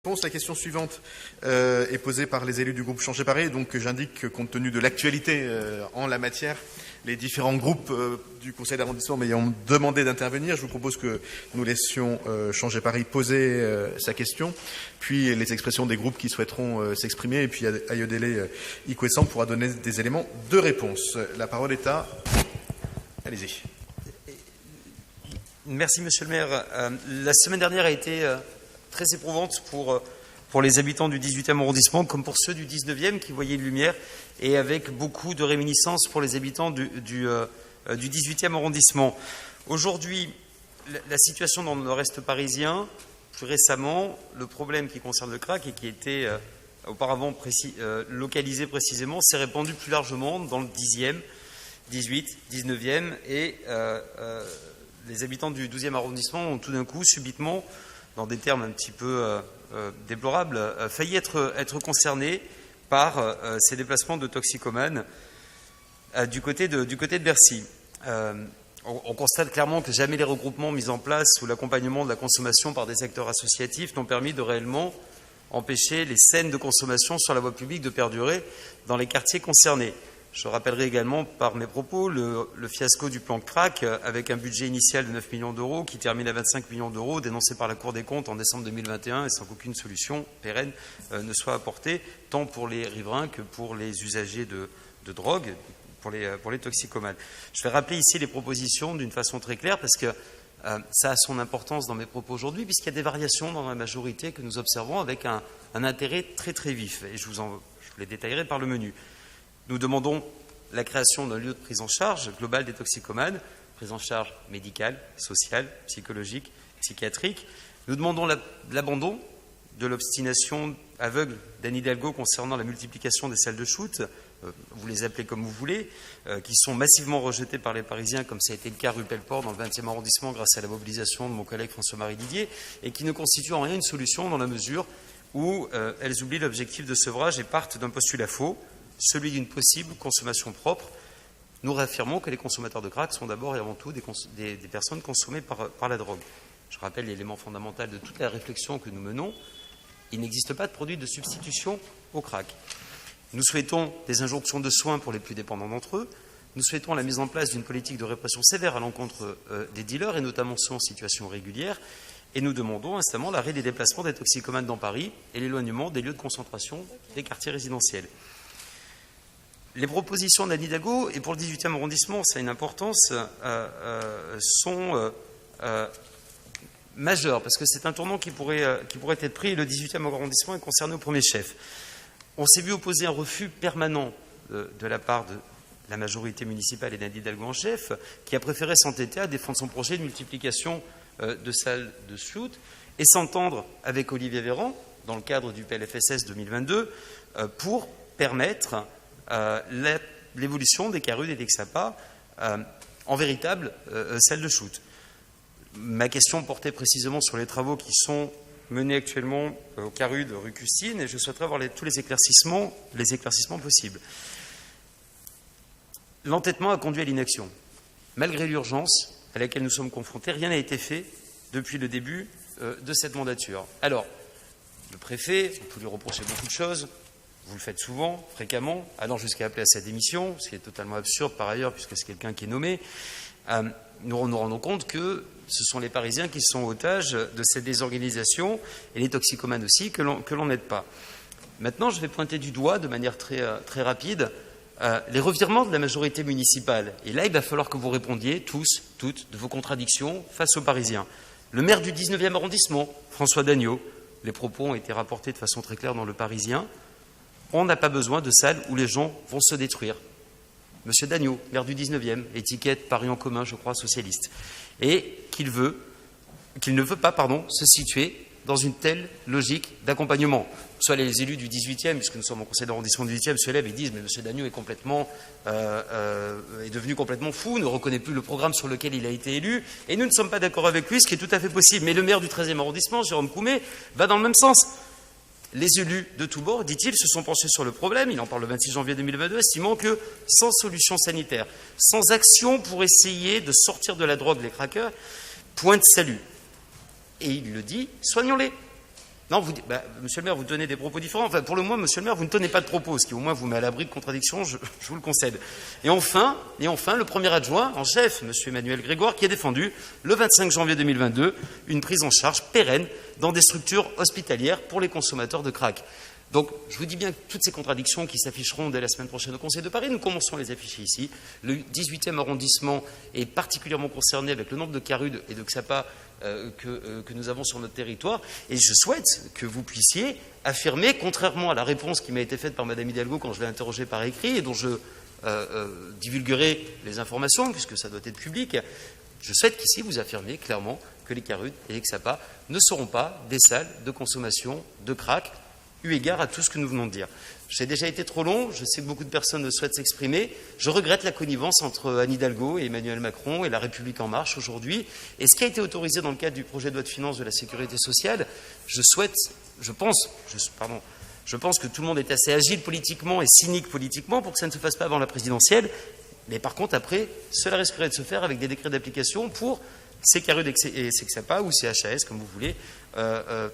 La question suivante est posée par les élus du groupe Changer Paris. Donc j'indique que compte tenu de l'actualité en la matière, les différents groupes du conseil d'arrondissement m'ayant demandé d'intervenir, je vous propose que nous laissions Changer Paris poser sa question, puis les expressions des groupes qui souhaiteront s'exprimer, et puis Ayodele Ikwesang pourra donner des éléments de réponse. La parole est à... Allez-y. Merci Monsieur le maire. La semaine dernière a été... très éprouvante pour les habitants du 18e arrondissement, comme pour ceux du 19e qui voyaient une lumière, et avec beaucoup de réminiscences pour les habitants du 18e arrondissement. Aujourd'hui, la situation dans le nord-est parisien, plus récemment, le problème qui concerne le crack et qui était auparavant localisé précisément, s'est répandu plus largement dans le 10e, 18, 19e, et les habitants du 12e arrondissement ont tout d'un coup, subitement, dans des termes un petit peu déplorables, failli être concernés par ces déplacements de toxicomanes du côté de Bercy. On constate clairement que jamais les regroupements mis en place ou l'accompagnement de la consommation par des acteurs associatifs n'ont permis de réellement empêcher les scènes de consommation sur la voie publique de perdurer dans les quartiers concernés. Je rappellerai également par mes propos le fiasco du plan crack avec un budget initial de 9 millions d'euros qui termine à 25 millions d'euros dénoncé par la Cour des comptes en décembre 2021 et sans qu'aucune solution pérenne ne soit apportée tant pour les riverains que pour les usagers de drogue, pour les toxicomanes. Je vais rappeler ici les propositions d'une façon très claire parce que ça a son importance dans mes propos aujourd'hui puisqu'il y a des variations dans la majorité que nous observons avec un intérêt très très vif et je vous les détaillerai par le menu. Nous demandons la création d'un lieu de prise en charge globale des toxicomanes, prise en charge médicale, sociale, psychologique, psychiatrique. Nous demandons l'abandon de l'obstination aveugle d'Anne Hidalgo concernant la multiplication des salles de shoot, vous les appelez comme vous voulez, qui sont massivement rejetées par les Parisiens, comme ça a été le cas rue Pelleport dans le 20e arrondissement grâce à la mobilisation de mon collègue François-Marie Didier, et qui ne constituent en rien une solution dans la mesure où elles oublient l'objectif de sevrage et partent d'un postulat faux, celui d'une possible consommation propre. Nous réaffirmons que les consommateurs de crack sont d'abord et avant tout des personnes consommées par la drogue. Je rappelle l'élément fondamental de toute la réflexion que nous menons. Il n'existe pas de produit de substitution au crack. Nous souhaitons des injonctions de soins pour les plus dépendants d'entre eux. Nous souhaitons la mise en place d'une politique de répression sévère à l'encontre des dealers, et notamment ceux en situation régulière. Et nous demandons instamment l'arrêt des déplacements des toxicomanes dans Paris et l'éloignement des lieux de concentration des quartiers résidentiels. Les propositions d'Anne Hidalgo, et pour le 18e arrondissement, ça a une importance, sont majeures, parce que c'est un tournant qui pourrait être pris, et le 18e arrondissement est concerné au premier chef. On s'est vu opposer un refus permanent de la part de la majorité municipale et d'Anne Hidalgo en chef, qui a préféré s'entêter à défendre son projet de multiplication de salles de shoot, et s'entendre avec Olivier Véran, dans le cadre du PLFSS 2022, pour permettre l'évolution des Carudes et des Xapa en véritable salle de shoot. Ma question portait précisément sur les travaux qui sont menés actuellement au Carudes, rue Custine, et je souhaiterais avoir tous les éclaircissements possibles. L'entêtement a conduit à l'inaction. Malgré l'urgence à laquelle nous sommes confrontés, rien n'a été fait depuis le début de cette mandature. Alors, le préfet, on peut lui reprocher beaucoup de choses. Vous le faites souvent, fréquemment, allant jusqu'à appeler à sa démission, ce qui est totalement absurde par ailleurs, puisque c'est quelqu'un qui est nommé. Nous nous rendons compte que ce sont les Parisiens qui sont otages de cette désorganisation, et les toxicomanes aussi, que l'on n'aide pas. Maintenant, je vais pointer du doigt, de manière très, très rapide, les revirements de la majorité municipale. Et là, il va falloir que vous répondiez tous, toutes, de vos contradictions face aux Parisiens. Le maire du 19e arrondissement, François Dagneau, les propos ont été rapportés de façon très claire dans Le Parisien. On n'a pas besoin de salles où les gens vont se détruire. Monsieur Dagneau, maire du 19e, étiquette Paris en commun, je crois, socialiste. Et qu'il ne veut pas se situer dans une telle logique d'accompagnement. Soit les élus du 18e, puisque nous sommes au conseil d'arrondissement du 18e, se lèvent et disent « mais monsieur Dagneau est devenu complètement fou, ne reconnaît plus le programme sur lequel il a été élu, et nous ne sommes pas d'accord avec lui, ce qui est tout à fait possible. » Mais le maire du 13e arrondissement, Jérôme Coumet, va dans le même sens. Les élus de tous bords, dit-il, se sont penchés sur le problème, il en parle le 26 janvier 2022, estimant que sans solution sanitaire, sans action pour essayer de sortir de la drogue les craqueurs, point de salut. Et il le dit, soignons-les. Non, monsieur le maire, vous tenez des propos différents. Enfin, pour le moins, monsieur le maire, vous ne tenez pas de propos, ce qui au moins vous met à l'abri de contradictions, je vous le concède. Et enfin, le premier adjoint en chef, monsieur Emmanuel Grégoire, qui a défendu, le 25 janvier 2022, une prise en charge pérenne dans des structures hospitalières pour les consommateurs de crack. Donc, je vous dis bien que toutes ces contradictions qui s'afficheront dès la semaine prochaine au Conseil de Paris, nous commençons à les afficher ici. Le 18e arrondissement est particulièrement concerné avec le nombre de CARUD et de XAPA que nous avons sur notre territoire. Et je souhaite que vous puissiez affirmer, contrairement à la réponse qui m'a été faite par Mme Hidalgo quand je l'ai interrogée par écrit et dont je divulguerai les informations, puisque ça doit être public, je souhaite qu'ici vous affirmiez clairement que les CARUD et les XAPA ne seront pas des salles de consommation de crack, eu égard à tout ce que nous venons de dire. J'ai déjà été trop long, je sais que beaucoup de personnes souhaitent s'exprimer. Je regrette la connivence entre Anne Hidalgo et Emmanuel Macron et La République En Marche aujourd'hui. Et ce qui a été autorisé dans le cadre du projet de loi de finances de la sécurité sociale, je pense que tout le monde est assez agile politiquement et cynique politiquement pour que ça ne se fasse pas avant la présidentielle. Mais par contre, après, cela risquerait de se faire avec des décrets d'application pour ces CARUD et ces XAPA ou ces HAS, comme vous voulez,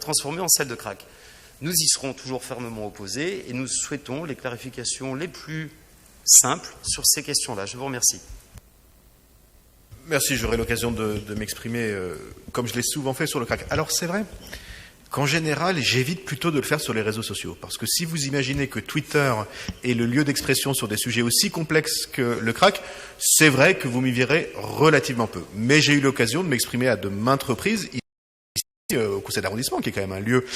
transformés en salles de crack. Nous y serons toujours fermement opposés et nous souhaitons les clarifications les plus simples sur ces questions-là. Je vous remercie. Merci, j'aurai l'occasion de m'exprimer comme je l'ai souvent fait sur le crack. Alors c'est vrai qu'en général, j'évite plutôt de le faire sur les réseaux sociaux. Parce que si vous imaginez que Twitter est le lieu d'expression sur des sujets aussi complexes que le crack, c'est vrai que vous m'y verrez relativement peu. Mais j'ai eu l'occasion de m'exprimer à de maintes reprises au conseil d'arrondissement, qui est quand même un lieu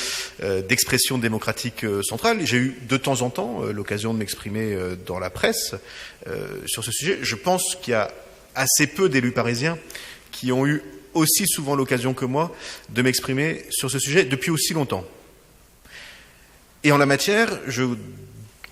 d'expression démocratique centrale. J'ai eu de temps en temps l'occasion de m'exprimer dans la presse sur ce sujet. Je pense qu'il y a assez peu d'élus parisiens qui ont eu aussi souvent l'occasion que moi de m'exprimer sur ce sujet depuis aussi longtemps. Et en la matière, je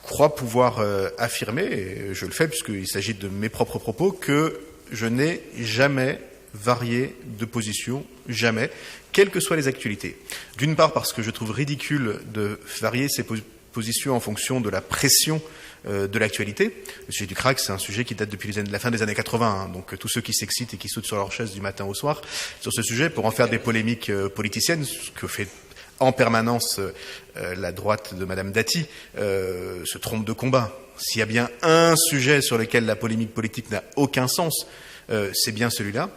crois pouvoir affirmer, et je le fais puisqu'il s'agit de mes propres propos, que je n'ai jamais varié de position, jamais, quelles que soient les actualités. D'une part parce que je trouve ridicule de varier ces positions en fonction de la pression de l'actualité. Le sujet du crack, c'est un sujet qui date depuis la fin des années 80, hein, donc tous ceux qui s'excitent et qui sautent sur leur chaise du matin au soir sur ce sujet pour en faire des polémiques politiciennes, ce que fait en permanence la droite de Madame Dati, se trompe de combat. S'il y a bien un sujet sur lequel la polémique politique n'a aucun sens, c'est bien celui-là.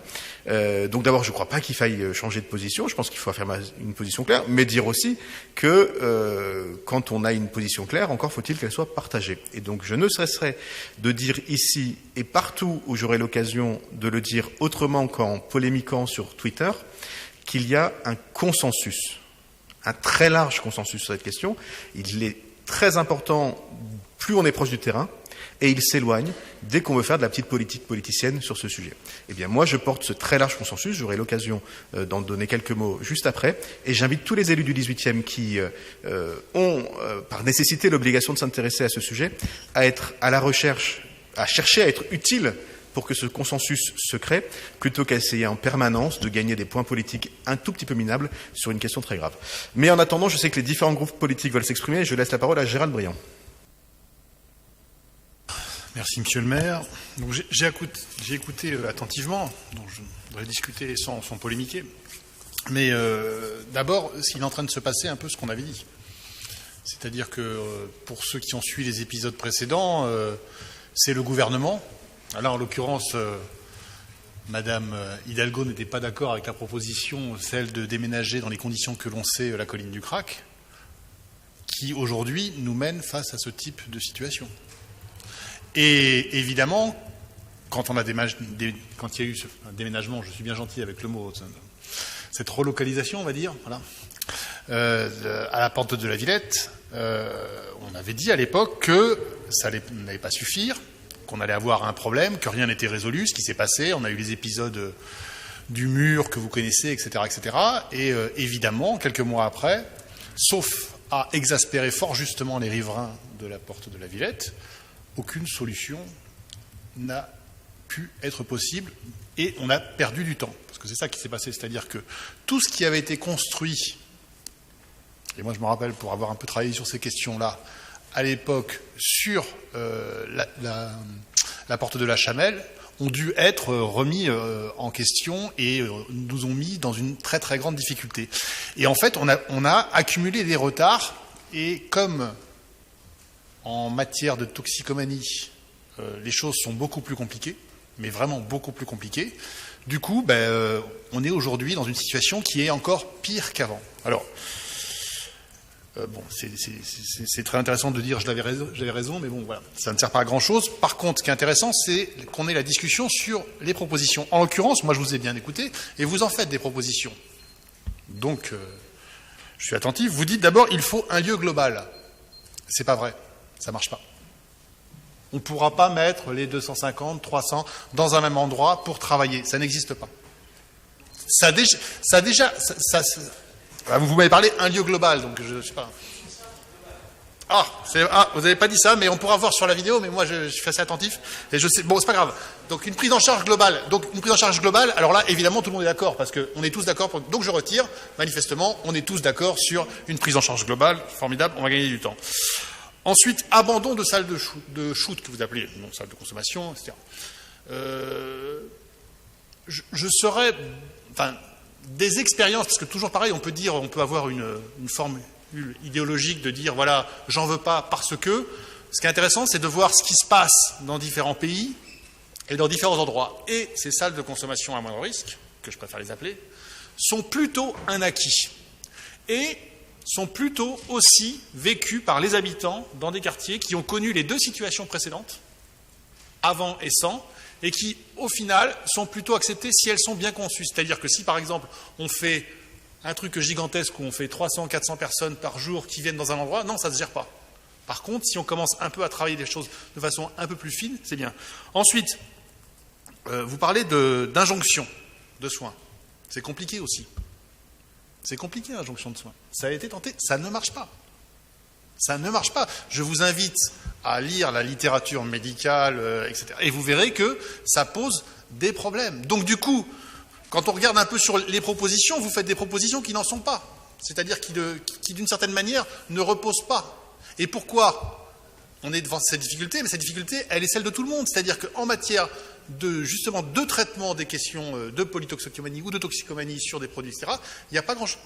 Donc d'abord, je ne crois pas qu'il faille changer de position. Je pense qu'il faut affirmer une position claire, mais dire aussi que quand on a une position claire, encore faut-il qu'elle soit partagée. Et donc je ne cesserai de dire ici et partout où j'aurai l'occasion de le dire autrement qu'en polémiquant sur Twitter, qu'il y a un consensus, un très large consensus sur cette question. Il est très important, plus on est proche du terrain, et il s'éloigne dès qu'on veut faire de la petite politique politicienne sur ce sujet. Eh bien, moi, je porte ce très large consensus. J'aurai l'occasion d'en donner quelques mots juste après. Et j'invite tous les élus du 18e qui ont, par nécessité, l'obligation de s'intéresser à ce sujet, à être à la recherche, à chercher à être utiles pour que ce consensus se crée, plutôt qu'à essayer en permanence de gagner des points politiques un tout petit peu minables sur une question très grave. Mais en attendant, je sais que les différents groupes politiques veulent s'exprimer. Je laisse la parole à Gérald Briand. Merci, Monsieur le maire. Donc, j'ai écouté attentivement, donc je voudrais discuter sans polémiquer. Mais d'abord, ce qu'il est en train de se passer, un peu ce qu'on avait dit. C'est-à-dire que pour ceux qui ont suivi les épisodes précédents, c'est le gouvernement. Là, en l'occurrence, Madame Hidalgo n'était pas d'accord avec la proposition, celle de déménager dans les conditions que l'on sait la colline du crack, qui aujourd'hui nous mène face à ce type de situation. Et évidemment, quand il y a eu un déménagement, je suis bien gentil avec le mot, cette relocalisation, on va dire, voilà, à la porte de la Villette, on avait dit à l'époque que ça n'allait pas suffire, qu'on allait avoir un problème, que rien n'était résolu, ce qui s'est passé. On a eu les épisodes du mur que vous connaissez, etc., etc. Et évidemment, quelques mois après, sauf à exaspérer fort justement les riverains de la porte de la Villette, aucune solution n'a pu être possible et on a perdu du temps. Parce que c'est ça qui s'est passé, c'est-à-dire que tout ce qui avait été construit, et moi je me rappelle pour avoir un peu travaillé sur ces questions-là, à l'époque sur la porte de la Chamelle, ont dû être remis en question et nous ont mis dans une très très grande difficulté. Et en fait, on a accumulé des retards, et comme en matière de toxicomanie, les choses sont beaucoup plus compliquées, mais vraiment beaucoup plus compliquées, du coup, on est aujourd'hui dans une situation qui est encore pire qu'avant. Alors, bon, c'est très intéressant de dire j'avais raison, mais bon, voilà, ça ne sert pas à grand-chose. Par contre, ce qui est intéressant, c'est qu'on ait la discussion sur les propositions. En l'occurrence, moi, je vous ai bien écouté, et vous en faites des propositions. Donc, je suis attentif. Vous dites d'abord, il faut un lieu global. C'est pas vrai, ça marche pas. On ne pourra pas mettre les 250, 300 dans un même endroit pour travailler. Ça n'existe pas. Vous m'avez parlé un lieu global, donc je ne sais pas. Vous n'avez pas dit ça, mais on pourra voir sur la vidéo, mais moi je suis assez attentif, et je sais, bon, c'est pas grave. Donc une prise en charge globale. Alors là, évidemment, tout le monde est d'accord, parce qu'on est tous d'accord, donc je retire, manifestement, on est tous d'accord sur une prise en charge globale, formidable, on va gagner du temps. Ensuite, abandon de salle de shoot, que vous appelez, non, salle de consommation, etc. Je serais, des expériences, parce que toujours pareil, on peut avoir une forme idéologique de dire, voilà, j'en veux pas parce que. Ce qui est intéressant, c'est de voir ce qui se passe dans différents pays et dans différents endroits. Et ces salles de consommation à moindre risque, que je préfère les appeler, sont plutôt un acquis. Et sont plutôt aussi vécues par les habitants dans des quartiers qui ont connu les deux situations précédentes, avant et sans, et qui, au final, sont plutôt acceptées si elles sont bien conçues. C'est-à-dire que si, par exemple, on fait un truc gigantesque où on fait 300, 400 personnes par jour qui viennent dans un endroit, non, ça ne se gère pas. Par contre, si on commence un peu à travailler des choses de façon un peu plus fine, c'est bien. Ensuite, vous parlez d'injonction de soins. C'est compliqué aussi. C'est compliqué, l'injonction de soins. Ça a été tenté, ça ne marche pas. Ça ne marche pas. Je vous invite à lire la littérature médicale, etc. Et vous verrez que ça pose des problèmes. Donc du coup, quand on regarde un peu sur les propositions, vous faites des propositions qui n'en sont pas. C'est-à-dire qui d'une certaine manière, ne reposent pas. Et pourquoi on est devant cette difficulté? Mais cette difficulté, elle est celle de tout le monde. C'est-à-dire qu'en matière justement de traitement des questions de polytoxicomanie ou de toxicomanie sur des produits, etc., il n'y a pas grand-chose.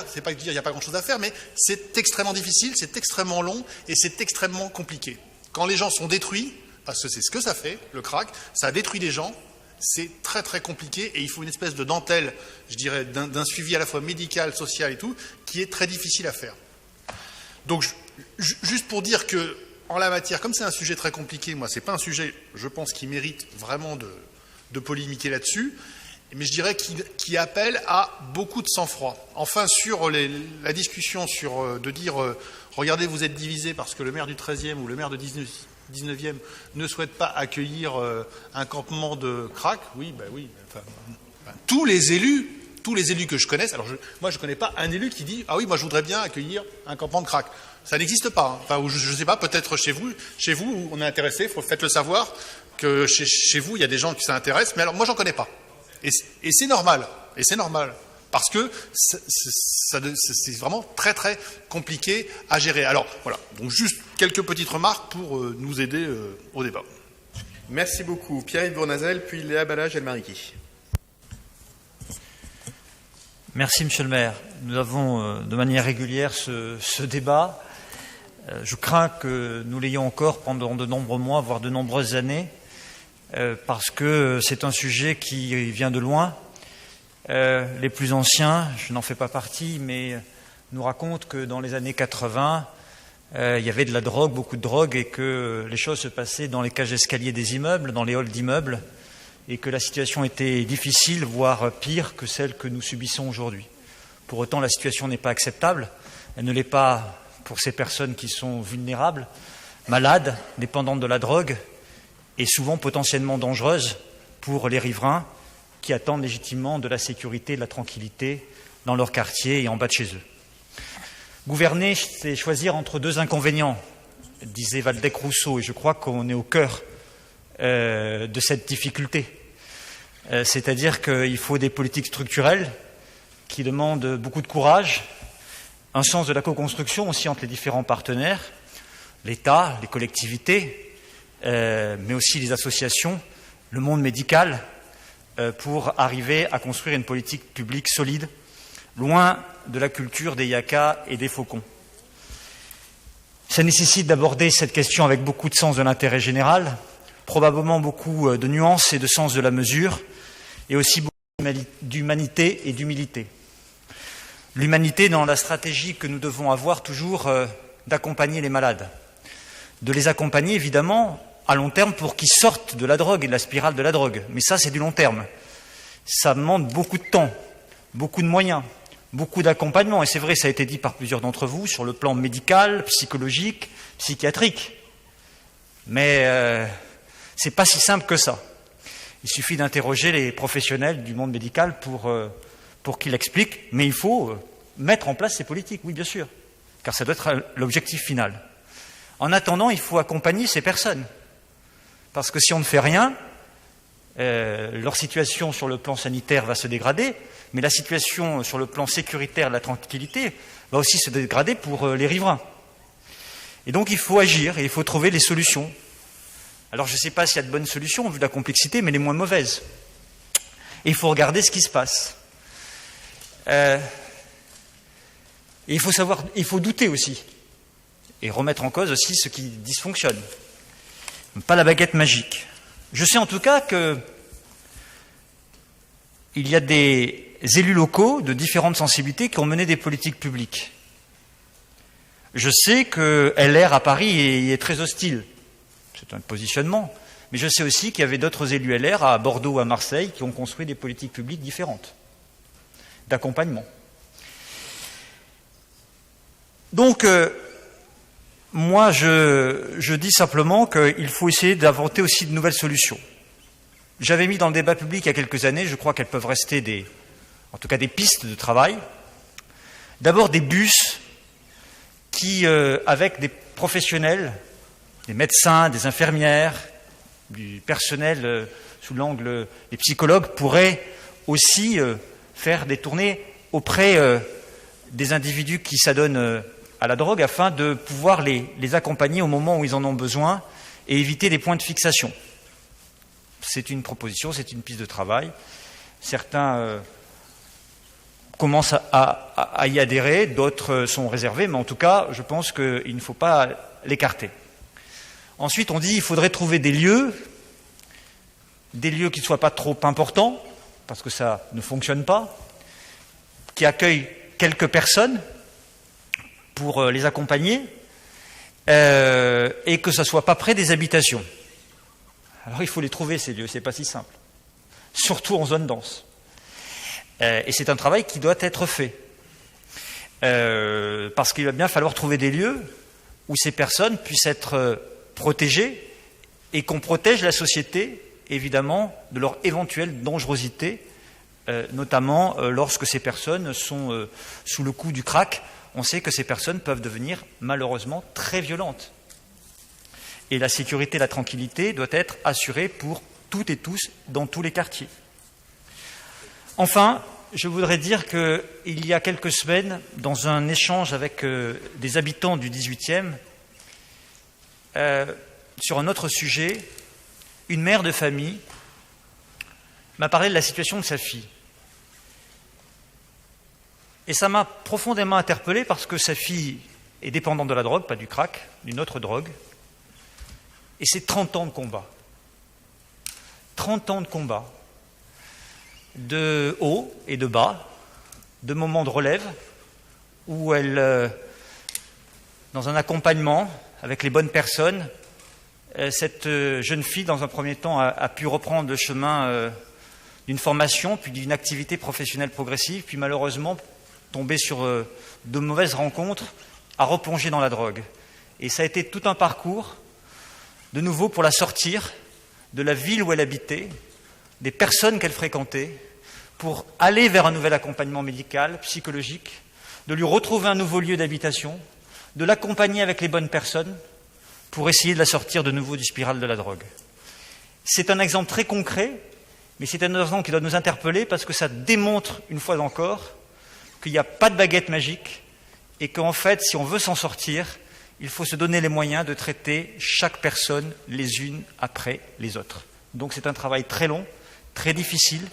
C'est pas dire il n'y a pas grand-chose à faire, mais c'est extrêmement difficile, c'est extrêmement long et c'est extrêmement compliqué. Quand les gens sont détruits, parce que c'est ce que ça fait, le crack, ça détruit des gens, c'est très très compliqué et il faut une espèce de dentelle, je dirais, d'un suivi à la fois médical, social et tout, qui est très difficile à faire. Donc, juste pour dire que en la matière, comme c'est un sujet très compliqué, moi, c'est pas un sujet, je pense, qui mérite vraiment de polémiquer là-dessus, mais je dirais qui appelle à beaucoup de sang-froid. Enfin, sur la discussion de dire, regardez, vous êtes divisés parce que le maire du 13e ou le maire de 19e ne souhaite pas accueillir un campement de crack, oui, tous les élus que je connaisse, alors moi je ne connais pas un élu qui dit « Ah oui, moi je voudrais bien accueillir un campement de crack ». Ça n'existe pas. Enfin, je ne sais pas, peut-être chez vous, on est intéressé, faites-le savoir que chez vous, il y a des gens qui s'intéressent, mais alors moi, j'en connais pas. Et c'est normal. Et c'est normal. Parce que c'est vraiment très, très compliqué à gérer. Alors, voilà. Donc, juste quelques petites remarques pour nous aider au débat. Merci beaucoup. Pierre-Yves Bournazel, puis Léa Balage-Elmariki. Merci, Monsieur le maire. Nous avons de manière régulière ce débat. Je crains que nous l'ayons encore pendant de nombreux mois, voire de nombreuses années, parce que c'est un sujet qui vient de loin. Les plus anciens, je n'en fais pas partie, mais nous racontent que dans les années 80, il y avait de la drogue, beaucoup de drogue, et que les choses se passaient dans les cages d'escalier des immeubles, dans les halls d'immeubles, et que la situation était difficile, voire pire que celle que nous subissons aujourd'hui. Pour autant, la situation n'est pas acceptable. Elle ne l'est pas pour ces personnes qui sont vulnérables, malades, dépendantes de la drogue, et souvent potentiellement dangereuses pour les riverains qui attendent légitimement de la sécurité et de la tranquillité dans leur quartier et en bas de chez eux. Gouverner, c'est choisir entre deux inconvénients, disait Waldeck-Rousseau, et je crois qu'on est au cœur de cette difficulté. C'est-à-dire qu'il faut des politiques structurelles qui demandent beaucoup de courage, un sens de la co-construction aussi entre les différents partenaires, l'État, les collectivités, mais aussi les associations le monde médical pour arriver à construire une politique publique solide, loin de la culture des yakas et des faucons. Ça nécessite d'aborder cette question avec beaucoup de sens de l'intérêt général, probablement beaucoup de nuances et de sens de la mesure, et aussi beaucoup d'humanité et d'humilité. L'humanité dans la stratégie que nous devons avoir toujours d'accompagner les malades, de les accompagner évidemment à long terme pour qu'ils sortent de la drogue et de la spirale de la drogue. Mais ça, c'est du long terme. Ça demande beaucoup de temps, beaucoup de moyens, beaucoup d'accompagnement. Et c'est vrai, ça a été dit par plusieurs d'entre vous, sur le plan médical, psychologique, psychiatrique. Mais c'est pas si simple que ça. Il suffit d'interroger les professionnels du monde médical pour qu'ils l'expliquent. Mais il faut mettre en place ces politiques, oui, bien sûr. Car ça doit être l'objectif final. En attendant, il faut accompagner ces personnes. Parce que si on ne fait rien, leur situation sur le plan sanitaire va se dégrader, mais la situation sur le plan sécuritaire, la tranquillité, va aussi se dégrader pour les riverains. Et donc il faut agir et il faut trouver les solutions. Alors je ne sais pas s'il y a de bonnes solutions, vu la complexité, mais les moins mauvaises. Et il faut regarder ce qui se passe. Et il faut douter aussi. Et remettre en cause aussi ce qui dysfonctionne. Pas la baguette magique. Je sais en tout cas qu'il y a des élus locaux de différentes sensibilités qui ont mené des politiques publiques. Je sais que LR à Paris est très hostile. C'est un positionnement. Mais je sais aussi qu'il y avait d'autres élus LR à Bordeaux ou à Marseille qui ont construit des politiques publiques différentes, d'accompagnement. Donc, moi, je dis simplement qu'il faut essayer d'inventer aussi de nouvelles solutions. J'avais mis dans le débat public il y a quelques années, je crois qu'elles peuvent rester en tout cas des pistes de travail. D'abord des bus qui, avec des professionnels, des médecins, des infirmières, du personnel sous l'angle des psychologues, pourraient aussi faire des tournées auprès des individus qui s'adonnent à la drogue afin de pouvoir les accompagner au moment où ils en ont besoin et éviter des points de fixation. C'est une proposition, c'est une piste de travail. Certains commencent à y adhérer, d'autres sont réservés, mais en tout cas, je pense qu'il ne faut pas l'écarter. Ensuite, on dit qu'il faudrait trouver des lieux qui ne soient pas trop importants, parce que ça ne fonctionne pas, qui accueillent quelques personnes, pour les accompagner et que ça ne soit pas près des habitations. Alors il faut les trouver ces lieux, c'est pas si simple. Surtout en zone dense. Et c'est un travail qui doit être fait. Parce qu'il va bien falloir trouver des lieux où ces personnes puissent être protégées et qu'on protège la société, évidemment, de leur éventuelle dangerosité, notamment lorsque ces personnes sont sous le coup du crack. On sait que ces personnes peuvent devenir malheureusement très violentes. Et la sécurité et la tranquillité doivent être assurées pour toutes et tous dans tous les quartiers. Enfin, je voudrais dire qu'il y a quelques semaines, dans un échange avec des habitants du 18e, sur un autre sujet, une mère de famille m'a parlé de la situation de sa fille. Et ça m'a profondément interpellé parce que sa fille est dépendante de la drogue, pas du crack, d'une autre drogue. Et c'est 30 ans de combat. 30 ans de combat. De haut et de bas, de moments de relève, où elle, dans un accompagnement avec les bonnes personnes, cette jeune fille, dans un premier temps, a pu reprendre le chemin d'une formation, puis d'une activité professionnelle progressive, puis malheureusement, tomber sur de mauvaises rencontres, à replonger dans la drogue. Et ça a été tout un parcours, de nouveau pour la sortir de la ville où elle habitait, des personnes qu'elle fréquentait, pour aller vers un nouvel accompagnement médical, psychologique, de lui retrouver un nouveau lieu d'habitation, de l'accompagner avec les bonnes personnes, pour essayer de la sortir de nouveau du spirale de la drogue. C'est un exemple très concret, mais c'est un exemple qui doit nous interpeller parce que ça démontre, une fois encore, qu'il n'y a pas de baguette magique et qu'en fait, si on veut s'en sortir, il faut se donner les moyens de traiter chaque personne les unes après les autres. Donc c'est un travail très long, très difficile,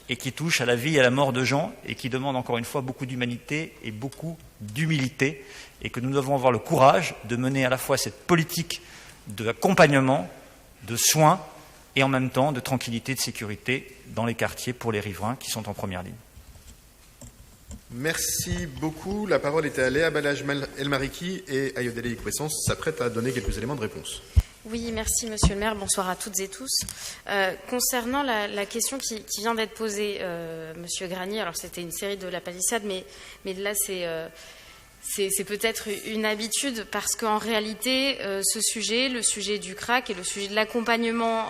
et qui touche à la vie et à la mort de gens, et qui demande encore une fois beaucoup d'humanité et beaucoup d'humilité, et que nous devons avoir le courage de mener à la fois cette politique d'accompagnement, de soins, et en même temps de tranquillité, de sécurité dans les quartiers pour les riverains qui sont en première ligne. Merci beaucoup. La parole est à Léa Balaj El-Mariki et Ayodele Ikwessens s'apprête à donner quelques éléments de réponse. Oui, merci Monsieur le maire. Bonsoir à toutes et tous. Concernant la question qui vient d'être posée, Monsieur Granier, alors c'était une série de la palissade, mais là c'est peut-être une habitude parce qu'en réalité, ce sujet, le sujet du crack et le sujet de l'accompagnement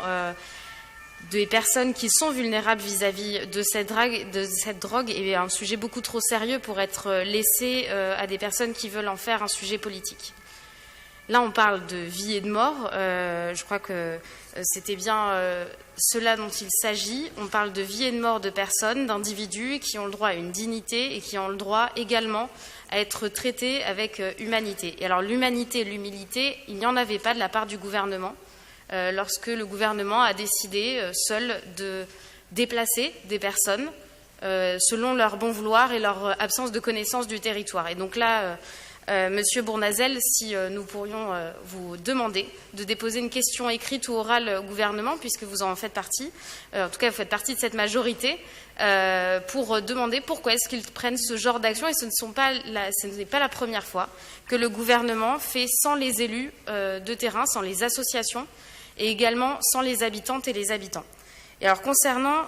des personnes qui sont vulnérables vis-à-vis de cette drogue est un sujet beaucoup trop sérieux pour être laissé à des personnes qui veulent en faire un sujet politique. Là, on parle de vie et de mort. Je crois que c'était bien cela dont il s'agit. On parle de vie et de mort de personnes, d'individus qui ont le droit à une dignité et qui ont le droit également à être traités avec humanité. Et alors, l'humanité et l'humilité, il n'y en avait pas de la part du gouvernement lorsque le gouvernement a décidé seul de déplacer des personnes selon leur bon vouloir et leur absence de connaissance du territoire. Et donc là, Monsieur Bournazel, si nous pourrions vous demander de déposer une question écrite ou orale au gouvernement, puisque vous en faites partie, en tout cas vous faites partie de cette majorité, pour demander pourquoi est-ce qu'ils prennent ce genre d'action. Et ce n'est pas la première fois que le gouvernement fait sans les élus de terrain, sans les associations, et également sans les habitantes et les habitants. Et alors concernant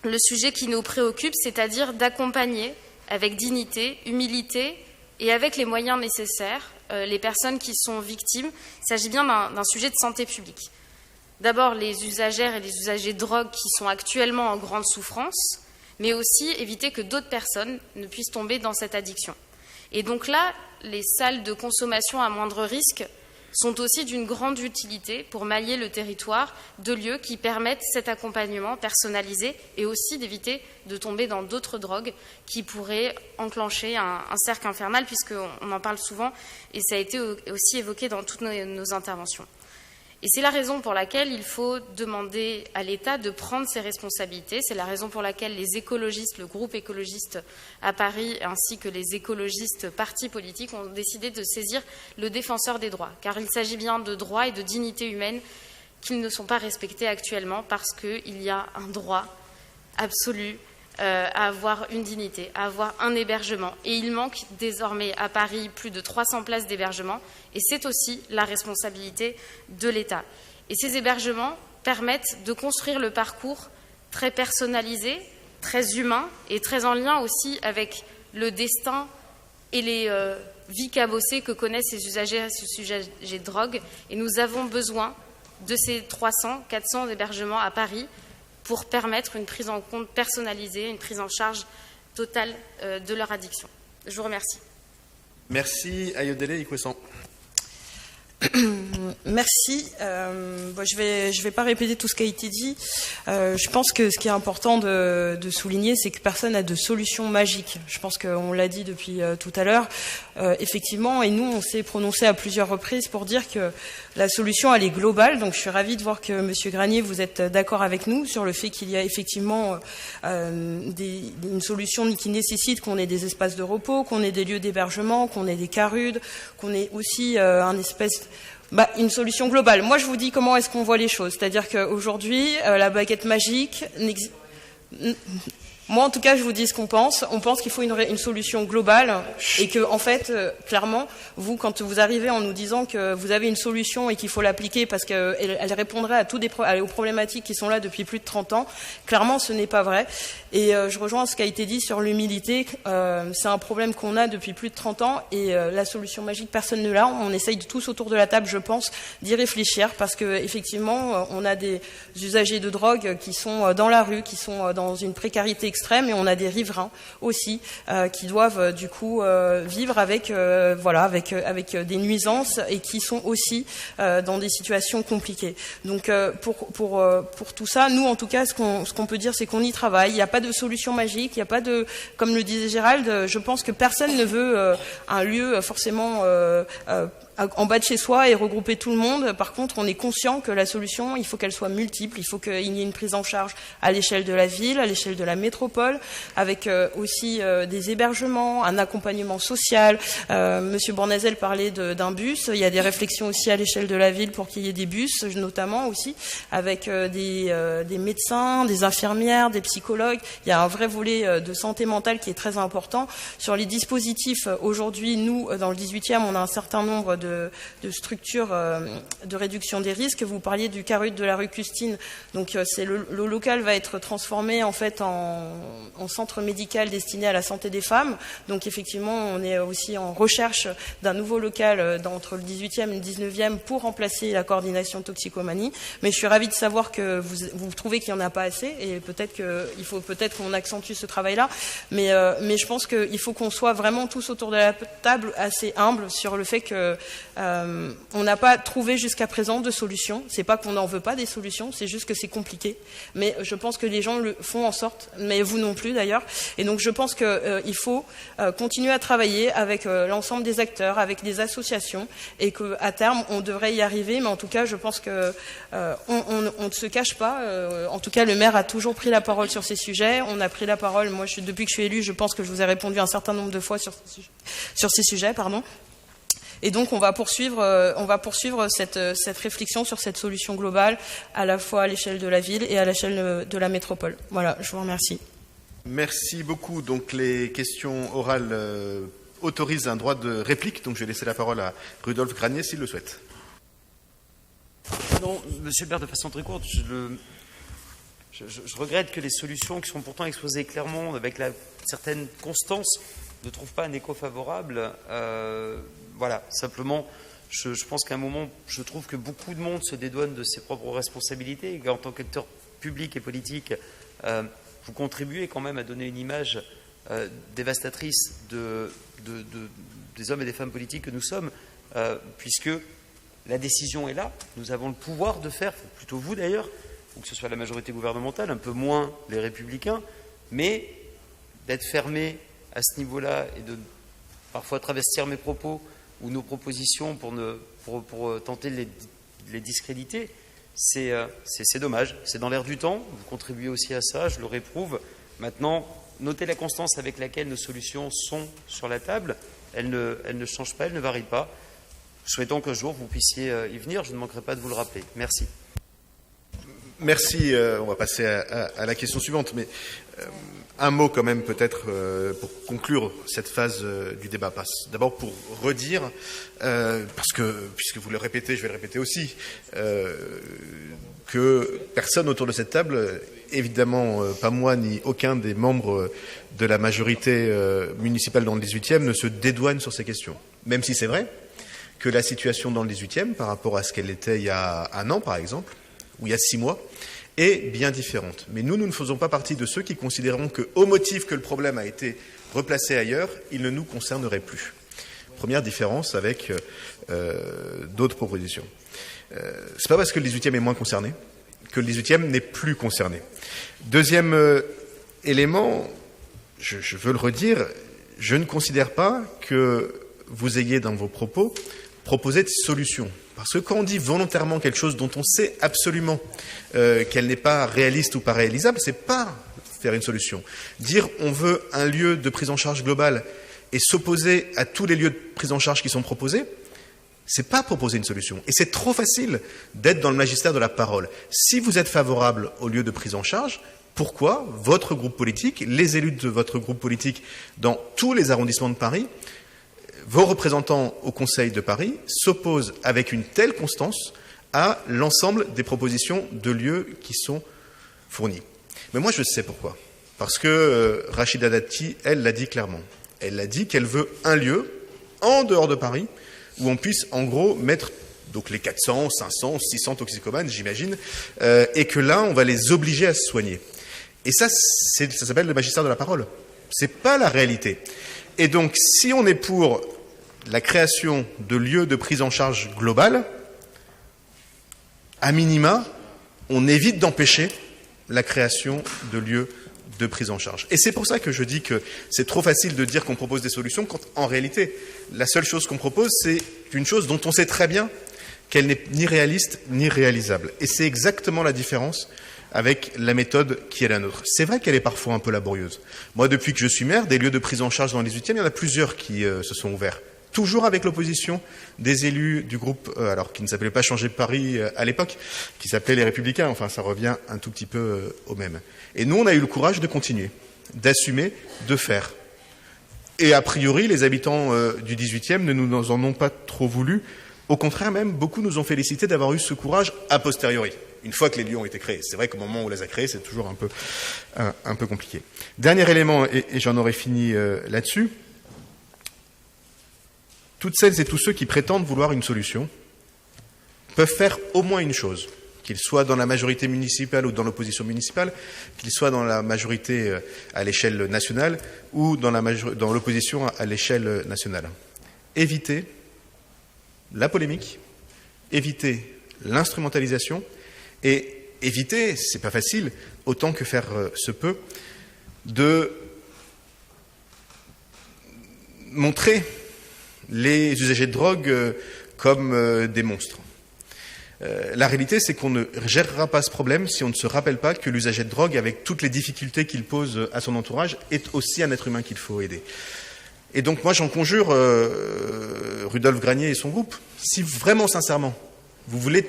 le sujet qui nous préoccupe, c'est-à-dire d'accompagner avec dignité, humilité, et avec les moyens nécessaires, les personnes qui sont victimes, il s'agit bien d'un sujet de santé publique. D'abord, les usagères et les usagers de drogue qui sont actuellement en grande souffrance, mais aussi éviter que d'autres personnes ne puissent tomber dans cette addiction. Et donc là, les salles de consommation à moindre risque sont aussi d'une grande utilité pour mailler le territoire de lieux qui permettent cet accompagnement personnalisé et aussi d'éviter de tomber dans d'autres drogues qui pourraient enclencher un cercle infernal, puisqu'on en parle souvent et ça a été aussi évoqué dans toutes nos interventions. Et c'est la raison pour laquelle il faut demander à l'État de prendre ses responsabilités. C'est la raison pour laquelle les écologistes, le groupe écologiste à Paris, ainsi que les écologistes partis politiques ont décidé de saisir le défenseur des droits. Car il s'agit bien de droits et de dignité humaine qui ne sont pas respectés actuellement parce qu'il y a un droit absolu à avoir une dignité, à avoir un hébergement. Et il manque désormais à Paris plus de 300 places d'hébergement et c'est aussi la responsabilité de l'État. Et ces hébergements permettent de construire le parcours très personnalisé, très humain et très en lien aussi avec le destin et les vies cabossées que connaissent ces usagers de drogue. Et nous avons besoin de ces 300, 400 hébergements à Paris pour permettre une prise en compte personnalisée, une prise en charge totale de leur addiction. Je vous remercie. Merci, Ayodele Ikwessens. Merci. Je vais pas répéter tout ce qui a été dit. Je pense que ce qui est important de souligner, c'est que personne n'a de solution magique. Je pense qu'on l'a dit depuis tout à l'heure. Effectivement, et nous, on s'est prononcé à plusieurs reprises pour dire que la solution, elle est globale. Donc, je suis ravie de voir que Monsieur Granier, vous êtes d'accord avec nous sur le fait qu'il y a effectivement une solution qui nécessite qu'on ait des espaces de repos, qu'on ait des lieux d'hébergement, qu'on ait des CARUD, qu'on ait aussi une solution globale. Moi, je vous dis comment est-ce qu'on voit les choses. C'est-à-dire qu'aujourd'hui, la baguette magique n'existe. Moi, en tout cas, je vous dis ce qu'on pense. On pense qu'il faut une solution globale et que, en fait, clairement, vous, quand vous arrivez en nous disant que vous avez une solution et qu'il faut l'appliquer parce qu'elle répondrait aux problématiques qui sont là depuis plus de 30 ans, clairement, ce n'est pas vrai. Et je rejoins ce qui a été dit sur l'humilité. C'est un problème qu'on a depuis plus de 30 ans et la solution magique, personne ne l'a. On essaye tous autour de la table, je pense, d'y réfléchir parce que effectivement, on a des usagers de drogue qui sont dans la rue, qui sont dans une précarité extrême extrêmes et on a des riverains aussi qui doivent du coup vivre avec avec des nuisances et qui sont aussi dans des situations compliquées. Donc pour tout ça, nous en tout cas, ce qu'on peut dire, c'est qu'on y travaille. Il n'y a pas de solution magique, il n'y a pas de, comme le disait Gérald, je pense que personne ne veut un lieu forcément en bas de chez soi et regrouper tout le monde. Par contre, on est conscient que la solution, il faut qu'elle soit multiple. Il faut qu'il y ait une prise en charge à l'échelle de la ville, à l'échelle de la métropole, avec aussi des hébergements, un accompagnement social. Monsieur Bournazel parlait d'un bus. Il y a des réflexions aussi à l'échelle de la ville pour qu'il y ait des bus, notamment aussi, avec des médecins, des infirmières, des psychologues. Il y a un vrai volet de santé mentale qui est très important. Sur les dispositifs, aujourd'hui, nous, dans le 18e, on a un certain nombre de structures de réduction des risques. Vous parliez du CARUT de la rue Custine. Donc le local va être transformé en fait en centre médical destiné à la santé des femmes. Donc effectivement, on est aussi en recherche d'un nouveau local entre le 18e et le 19e pour remplacer la coordination toxicomanie. Mais je suis ravie de savoir que vous trouvez qu'il n'y en a pas assez et il faut peut-être qu'on accentue ce travail-là. Mais je pense qu'il faut qu'on soit vraiment tous autour de la table assez humbles sur le fait que on n'a pas trouvé jusqu'à présent de solution. C'est pas qu'on n'en veut pas des solutions, c'est juste que c'est compliqué. Mais je pense que les gens le font en sorte, mais vous non plus d'ailleurs. Et donc je pense qu'il faut continuer à travailler avec l'ensemble des acteurs, avec des associations, et qu'à terme on devrait y arriver. Mais en tout cas, je pense que on ne se cache pas. En tout cas, le maire a toujours pris la parole sur ces sujets. On a pris la parole. Moi, depuis que je suis élue, je pense que je vous ai répondu un certain nombre de fois sur ces sujets, pardon. Et donc on va poursuivre cette réflexion sur cette solution globale, à la fois à l'échelle de la ville et à l'échelle de la métropole. Voilà, je vous remercie. Merci beaucoup. Donc les questions orales autorisent un droit de réplique. Donc je vais laisser la parole à Rudolf Granier s'il le souhaite. Non, monsieur le maire, de façon très courte, je regrette que les solutions qui sont pourtant exposées clairement avec la certaine constance ne trouvent pas un écho favorable. Voilà, simplement, je pense qu'à un moment, je trouve que beaucoup de monde se dédouane de ses propres responsabilités et qu'en tant qu'acteur public et politique, vous contribuez quand même à donner une image dévastatrice des hommes et des femmes politiques que nous sommes, puisque la décision est là, nous avons le pouvoir de faire, plutôt vous d'ailleurs, ou que ce soit la majorité gouvernementale, un peu moins les Républicains, mais d'être fermé à ce niveau-là et de parfois travestir mes propos ou nos propositions pour tenter de les discréditer, c'est dommage. C'est dans l'air du temps, vous contribuez aussi à ça, je le réprouve. Maintenant, notez la constance avec laquelle nos solutions sont sur la table, elles ne changent pas, elles ne varient pas. Souhaitons qu'un jour vous puissiez y venir, je ne manquerai pas de vous le rappeler. Merci. Merci, on va passer à la question suivante, mais un mot quand même peut-être pour conclure cette phase du débat. D'abord pour redire, parce que puisque vous le répétez, je vais le répéter aussi, que personne autour de cette table, évidemment pas moi ni aucun des membres de la majorité municipale dans le 18e, ne se dédouane sur ces questions. Même si c'est vrai que la situation dans le 18e, par rapport à ce qu'elle était il y a un an par exemple, ou il y a 6 mois, est bien différente. Mais nous ne faisons pas partie de ceux qui considéreront qu'au motif que le problème a été replacé ailleurs, il ne nous concernerait plus. Première différence avec d'autres propositions. C'est pas parce que le 18e est moins concerné que le 18e n'est plus concerné. Deuxième élément, je veux le redire, je ne considère pas que vous ayez dans vos propos proposé de solution. Parce que quand on dit volontairement quelque chose dont on sait absolument qu'elle n'est pas réaliste ou pas réalisable, c'est pas faire une solution. Dire on veut un lieu de prise en charge globale et s'opposer à tous les lieux de prise en charge qui sont proposés, c'est pas proposer une solution. Et c'est trop facile d'être dans le magistère de la parole. Si vous êtes favorable au lieu de prise en charge, pourquoi votre groupe politique, les élus de votre groupe politique dans tous les arrondissements de Paris, vos représentants au Conseil de Paris s'opposent avec une telle constance à l'ensemble des propositions de lieux qui sont fournies. Mais moi, je sais pourquoi. Parce que Rachida Dati, elle l'a dit clairement. Elle a dit qu'elle veut un lieu en dehors de Paris où on puisse en gros mettre donc les 400, 500, 600 toxicomanes, j'imagine, et que là, on va les obliger à se soigner. Et ça s'appelle le magistère de la parole. C'est pas la réalité. Et donc, si on est pour la création de lieux de prise en charge globale, à minima, on évite d'empêcher la création de lieux de prise en charge. Et c'est pour ça que je dis que c'est trop facile de dire qu'on propose des solutions, quand en réalité, la seule chose qu'on propose, c'est une chose dont on sait très bien qu'elle n'est ni réaliste ni réalisable. Et c'est exactement la différence avec la méthode qui est la nôtre. C'est vrai qu'elle est parfois un peu laborieuse. Moi, depuis que je suis maire, des lieux de prise en charge dans les 18e, il y en a plusieurs qui se sont ouverts. Toujours avec l'opposition des élus du groupe, alors qui ne s'appelait pas Changer Paris à l'époque, qui s'appelait les Républicains. Enfin, ça revient un tout petit peu au même. Et nous, on a eu le courage de continuer, d'assumer, de faire. Et a priori, les habitants du 18e ne nous en ont pas trop voulu. Au contraire, même, beaucoup nous ont félicité d'avoir eu ce courage a posteriori, une fois que les lieux ont été créés. C'est vrai qu'au moment où on les a créés, c'est toujours un peu compliqué. Dernier élément, et j'en aurai fini là-dessus. Toutes celles et tous ceux qui prétendent vouloir une solution peuvent faire au moins une chose, qu'ils soient dans la majorité municipale ou dans l'opposition municipale, qu'ils soient dans la majorité à l'échelle nationale ou dans l'opposition à l'échelle nationale. Éviter la polémique, éviter l'instrumentalisation et éviter, c'est pas facile, autant que faire se peut, de montrer les usagers de drogue comme des monstres. La réalité, c'est qu'on ne gérera pas ce problème si on ne se rappelle pas que l'usager de drogue, avec toutes les difficultés qu'il pose à son entourage, est aussi un être humain qu'il faut aider. Et donc moi, j'en conjure Rudolf Granier et son groupe. Si vraiment, sincèrement, vous voulez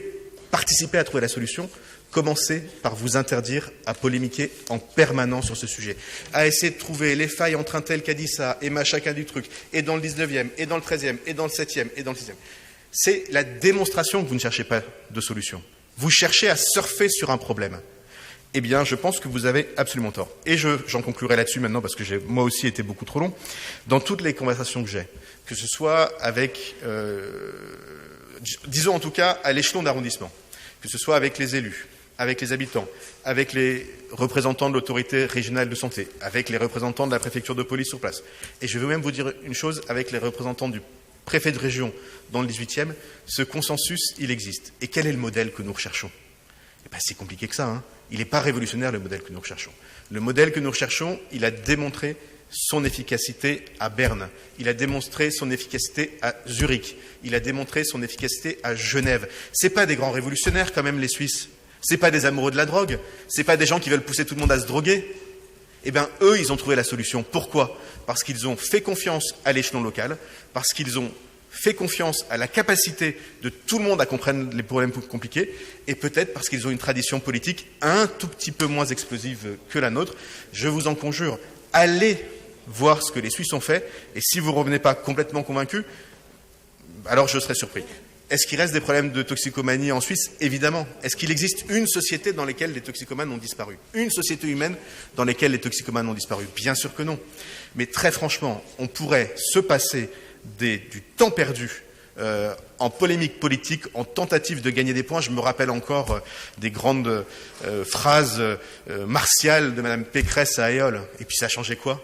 participer à trouver la solution, commencez par vous interdire à polémiquer en permanence sur ce sujet, à essayer de trouver les failles entre un tel qui a dit ça, et chacun du truc, et dans le 19e, et dans le 13e, et dans le 7e, et dans le 6e. C'est la démonstration que vous ne cherchez pas de solution. Vous cherchez à surfer sur un problème. Eh bien, je pense que vous avez absolument tort. Et j'en conclurai là-dessus maintenant, parce que j'ai moi aussi été beaucoup trop long. Dans toutes les conversations que j'ai, que ce soit avec, disons en tout cas, à l'échelon d'arrondissement, que ce soit avec les élus, avec les habitants, avec les représentants de l'autorité régionale de santé, avec les représentants de la préfecture de police sur place. Et je veux même vous dire une chose, avec les représentants du préfet de région dans le 18e, ce consensus, il existe. Et quel est le modèle que nous recherchons ? Eh bien, c'est compliqué que ça, hein. Il n'est pas révolutionnaire, le modèle que nous recherchons. Le modèle que nous recherchons, il a démontré son efficacité à Berne. Il a démontré son efficacité à Zurich. Il a démontré son efficacité à Genève. C'est pas des grands révolutionnaires, quand même, les Suisses. C'est pas des amoureux de la drogue. C'est pas des gens qui veulent pousser tout le monde à se droguer. Eh bien, eux, ils ont trouvé la solution. Pourquoi ? Parce qu'ils ont fait confiance à l'échelon local, parce qu'ils ont fait confiance à la capacité de tout le monde à comprendre les problèmes compliqués, et peut-être parce qu'ils ont une tradition politique un tout petit peu moins explosive que la nôtre. Je vous en conjure, allez voir ce que les Suisses ont fait, et si vous ne revenez pas complètement convaincus, alors je serai surpris. Est-ce qu'il reste des problèmes de toxicomanie en Suisse ? Évidemment. Est-ce qu'il existe une société dans laquelle les toxicomanes ont disparu ? Une société humaine dans laquelle les toxicomanes ont disparu ? Bien sûr que non. Mais très franchement, on pourrait se passer du temps perdu en polémique politique, en tentative de gagner des points. Je me rappelle encore des grandes phrases martiales de Mme Pécresse à Aeol. Et puis ça a changé quoi ?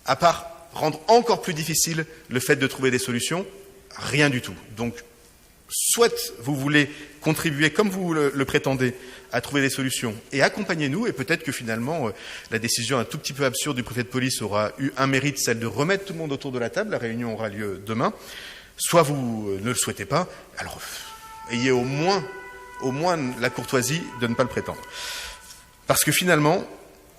À part rendre encore plus difficile le fait de trouver des solutions, rien du tout. Donc, soit vous voulez contribuer, comme vous le prétendez, à trouver des solutions et accompagnez-nous, et peut-être que finalement, la décision un tout petit peu absurde du préfet de police aura eu un mérite, celle de remettre tout le monde autour de la table. La réunion aura lieu demain. Soit vous ne le souhaitez pas, alors ayez au moins la courtoisie de ne pas le prétendre. Parce que finalement,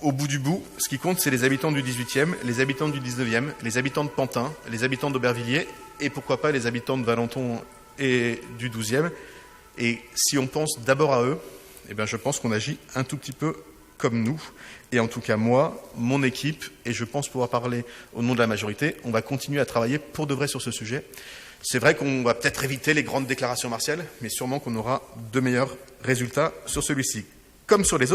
au bout du bout, ce qui compte, c'est les habitants du 18e, les habitants du 19e, les habitants de Pantin, les habitants d'Aubervilliers, et pourquoi pas les habitants de Valenton et du 12e. Et si on pense d'abord à eux, eh bien, je pense qu'on agit un tout petit peu comme nous. Et en tout cas, moi, mon équipe, et je pense pouvoir parler au nom de la majorité, on va continuer à travailler pour de vrai sur ce sujet. C'est vrai qu'on va peut-être éviter les grandes déclarations martiales, mais sûrement qu'on aura de meilleurs résultats sur celui-ci, comme sur les autres.